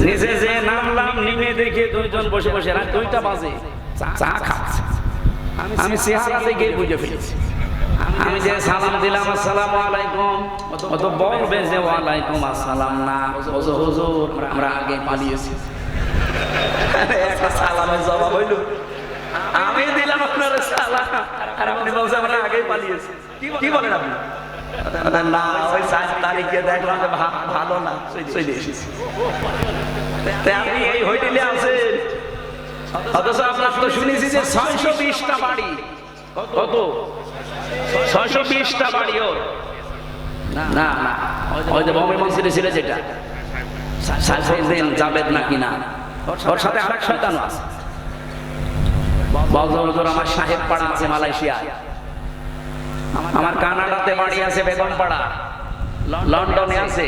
নিচে যে নামলাম, নেমে দেখে দুইজন বসে বসে রাত 2টা বাজে চা খাচ্ছে। আমি চেহারা দেখে বুঝে ফেলেছি। আমি যে সালাম দিলাম আসসালামু আলাইকুম, ও তো বলবে যে ওয়ালাইকুম আসসালাম না, হুজুর আমরা আগে পালিয়েছি। একটা সালামের জবাব হইল, আমি দিলাম আপনার সালাম আর আপনি বলছেন আমরা আগে পালিয়েছি। কি বলেন আপনি? না, ওই 4 তারিখে দেখলাম যে ভালো না, চলে এসেছি। আপনি এই হোটেলে আছেন, অথচ আপনার তো শুনেছি যে 620টা বাড়ি। কত? 620টা বাড়ি। ওর না না, ওই যে বোম্বে মসজিদে ছিল যেটা, সাইফুদ্দিন জাবেদ নাকি না, ওর সাথে আরেক শয়তান আছে। বলজর আমার সাহেব পাড়া আছে মালয়েশিয়ায়, আমার কানাডাতে বাড়ি আছে বেগমপাড়া, লন্ডনে আছে,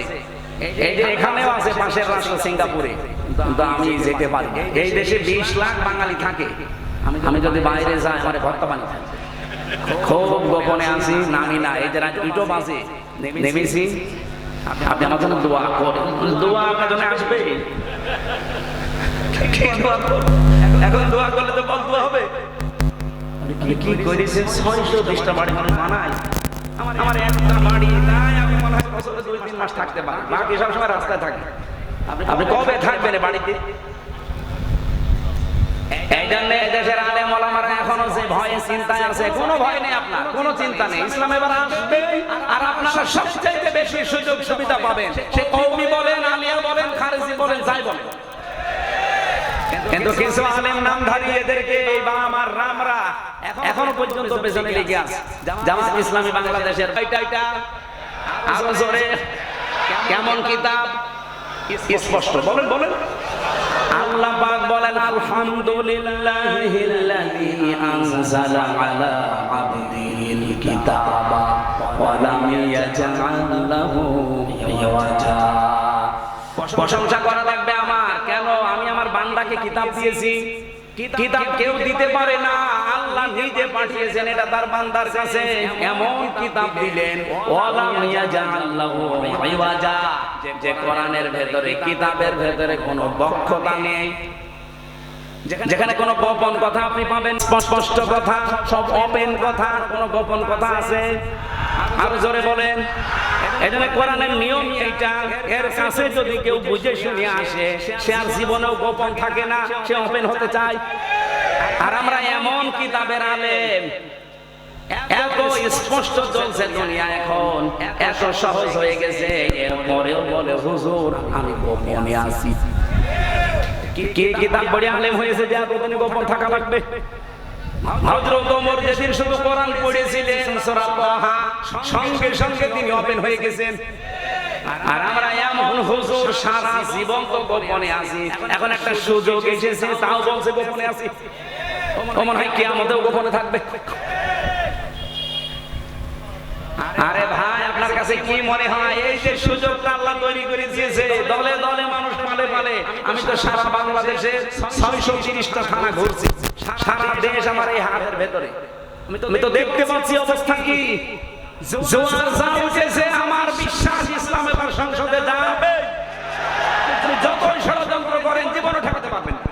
এই যে এখানেও আছে পাশের রাষ্ট্র সিঙ্গাপুরে। কিন্তু আমি যেতে পারি না। এই দেশে 20 লাখ বাঙালি থাকে, আমি যদি বাইরে যাই আমার ভর্তা পানি থাকে। খুব গোপনে আছি, নামি না। এই যে রাত 2টো বাজে নেমেছি, আপনি আমার জন্য দোয়া করেন। দোয়া আপনার জন্য আসবে, এখন দোয়া করলে তো বদদোয়া হবে। কি করেছে? 620টা বাড়ি মানুষ বানায়, আমার একটা বাড়ি নাই। আমি মনে হয় বছরে 2-3 মাস থাকতে পারি, বাকি সব সময় রাস্তায় থাকি। আপনি কবে থাকবেন বাড়িতে? এই জন্য দেশের আলেম ওলামারা এখনো যে ভয়ে চিন্তায় আছে। কোনো ভয় নেই, আপনার কোনো চিন্তা নেই। ইসলাম এবার আসবে আর আপনারা সবচাইতে বেশি সুযোগ সুবিধা পাবেন। সে কওমি বলেন, আলিয়া বলেন, খারেজি বলেন, যাই বলেন। কিন্তু কিছু আলেম নামধারী এদেরকে বা আমার রামরা এখনো পর্যন্ত পেছনে লেগে আছে। জামাত ইসলামী বাংলাদেশের এটা আরো জোরে কেমন কিতাব? স্পষ্ট বলেন বলেন। আল্লাহ পাক বলেন আলহামদুলিল্লাহিল্লাযী আনজালা আলা আবদিহিল কিতাবা ওয়া লাম ইয়াজআল লাহু ইওয়াজা। প্রশংসা করা লাগবে আমার। কেন? আমি আমার বান্দাকে কিতাব দিয়েছি। কিতাব কেউ দিতে পারে না, আল্লাহ নিজে পাঠিয়েছেন এটা তার বান্দার কাছে। এমন কিতাব দিলেন ওয়া লাম ইয়াজআল লাহু ইওয়াজা, যে কোরআনের ভেতরে, কিতাবের ভেতরে কোনো বক্রতা নেই, যেখানে কোনো গোপন কথা আপনি পাবেন, স্পষ্ট কথা, সব ওপেন কথা। কোনো গোপন কথা আছে? আরো জোরে বলেন। এজন্য কোরআনের নিয়ম এইটা, এর কাছে যদি কেউ বুঝে শুনে আসে, সে আর জীবনেও গোপন থাকে না, সে ওপেন হতে চায়। আর আমরা এমন কিতাবের আলেম, এত স্পষ্ট চলছে দুনিয়া এখন, এত সহজ হয়ে গেছে, এরপরেও বলে হুজুর আমি গোপনে আছি। কে কিতাব পড়ে আলেম হয়েছে যে এতদিন গোপন থাকা লাগবে? হযরত ওমর যেদিন শুধু কোরআন পড়েছিলেন সূরা তাহা, সঙ্গে সঙ্গে তিনি ওপেন হয়ে গেছেন। আর আমরা এমন হুজুর সারা জীবন তো গোপনে আছি, এখন একটা সুযোগ এসেছে তাও বলছে গোপনে আছি। মনে হয় কিয়ামতেও গোপনে থাকবে। আরে ভাই, আপনার কাছে কি মনে হয় এই যে সুযোগটা আল্লাহ তৈরি করে দিয়েছে, দলে দলে মানুষ পালে পালে? আমি তো সারা বাংলাদেশে 630টা থানা ঘুরছি, সারা দেশ আমার এই হাতের ভেতরে। আমি তো দেখতে পাচ্ছি অবস্থা কি। জোয়ার যা উঠেছে, আমার বিশ্বাস ইসলাম এবার সংসদে যাবে। আপনি যতই ষড়যন্ত্র করেন জীবনে ঠেকাতে পারবেন না।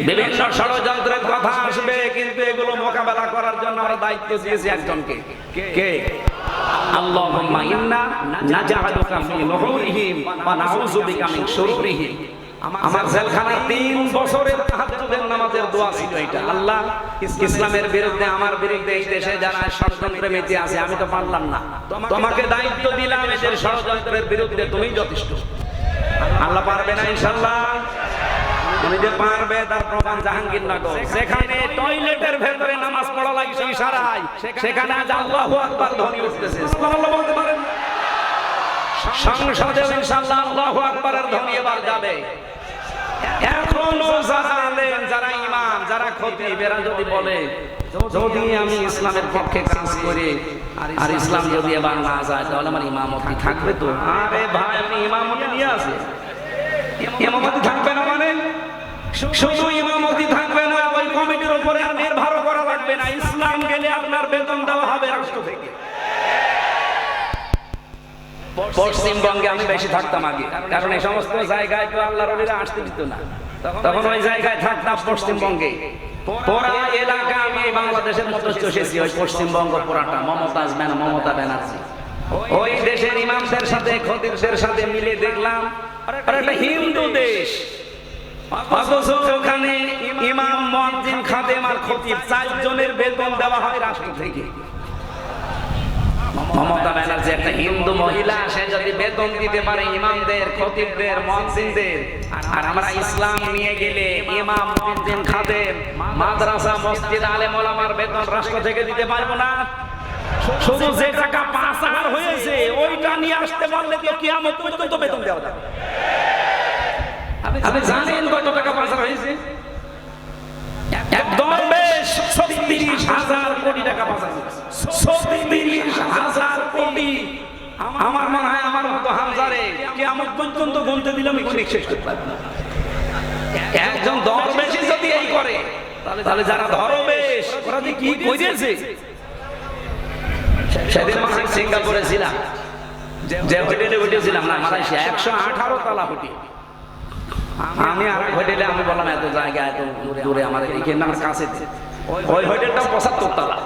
বিভিন্ন ষড়যন্ত্রের কথা আসবে, কিন্তু এগুলো মোকাবেলা করার জন্য আমরা দায়িত্ব দিয়েছি একজনকে। কে? আল্লাহুম্মা ইন্না নাজআলুকা ফি নুহুরিহিম ওয়া নাউযু বিকা মিন শুরুরিহিম। আমার জেলখানায় 3 বছরের তাহাজ্জুদের নামাজের দোয়া ছিল এটা। আল্লাহ, ইসলামের বিরুদ্ধে, আমার বিরুদ্ধে এই দেশে যারা ষড়যন্ত্রে মেতে আছে, আমি তো পারলাম না, তোমাকে দায়িত্ব দিলাম এদের ষড়যন্ত্রের বিরুদ্ধে, তুমি যথেষ্ট। আল্লাহ পারবে না ইনশাআল্লাহ? উনি যে পারবে তার প্রমাণ জাহাঙ্গীরনগর, যেখানে টয়লেটের ভেতরে নামাজ পড়া লাগছে ইশারায়, সেখানে আজ আল্লাহু আকবার ধ্বনি উঠতেছে। সুবহানাল্লাহ বলতে পারেন? সংসদে ইনশাআল্লাহ আল্লাহু আকবারের ধ্বনি এবার যাবে। এখনো যারা আলেম, যারা ইমাম, যারা খতিব, এরা যদি বলে যদি আমি ইসলামের পক্ষে কাজ করি আর ইসলাম যদি এবার না যায়, তাহলে আমার ইমামতি থাকবে তো? আরে ভাই, আপনি ইমামতি নিয়ে আসেন, ইমামতি থাকবে না মানে? শুধু ইমামতি থাকবে না, ওই কমিটির উপরে আর নির্ভর করা লাগবে না। ইসলাম গেলে আপনার বেতন দেওয়া হবে রাষ্ট্র থেকে। পশ্চিমবঙ্গে আমি বেশি থাকতাম আগে, কারণ এই সমস্ত জায়গায় তো আল্লাহর ওলিরা আসতে দিত না। তখন ওই জায়গায় থাকতাম পশ্চিমবঙ্গে। পুরা এলাকা আমি বাংলাদেশের মতো চষেছি, ওই পশ্চিমবঙ্গ পুরাটা মমতা ব্যানার্জি। ওই দেশের ইমামদের সাথে খতিবদের সাথে মিলে দেখলাম আর একটা হিন্দু দেশ, অথচ ওখানে ইমাম, মুয়াজ্জিন, খাদেম আর খতিব 4 জনের বেতন দেওয়া হয় রাষ্ট্র থেকে। মমতা ব্যানার্জি একটা হিন্দু মহিলা, সে যদি বেতন দিতে পারে ইমামদের, খতিবদের, মুয়াজ্জিনদের, আর আমরা ইসলাম নিয়ে গেলে ইমাম, মুয়াজ্জিন, খাদেম, মাদ্রাসা, মসজিদ, আলেম ওলামার বেতন রাষ্ট্র থেকে দিতে পারবো না। শুধু যে টাকা পাচার হয়েছে ওইটা নিয়ে আসতে পারলে তো কিয়ামত পর্যন্ত বেতন দেওয়া যাবে। আপনি জানেন কত টাকা পাচার হয়েছে? এক দরবেশ 36,000 কোটি টাকা পাচার হয়েছে। 36,000 কোটি। আমার মনে হয় আমার মতো হামজারে কিয়ামত পর্যন্ত গুনতে দিলাম এখানে শেষ করতে পারবে না। একজন দরবেশই যদি এই করে, তাহলে যারা দরবেশ ওরা যে কি করেছে। সেদিন আমি সিঙ্গাপুরে ছিলাম, যে হোটেলে উঠেছিলাম না মালয়েশিয়া, 118 তলা হোটেল। আমি আর হোটেলে আমি বললাম এত জায়গা এত দূরে আমার এখানে আমার কাছে, ওই হোটেলটা 75 তলা।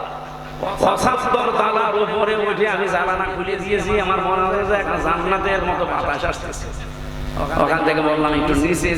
75 তলার উপরে উঠে আমি জানালা খুলে দিয়েছি, আমার মনে হয় যে একটা জান্নাতের মতো বাতাস আসতেছে। ওখান থেকে বললাম একটু নিচে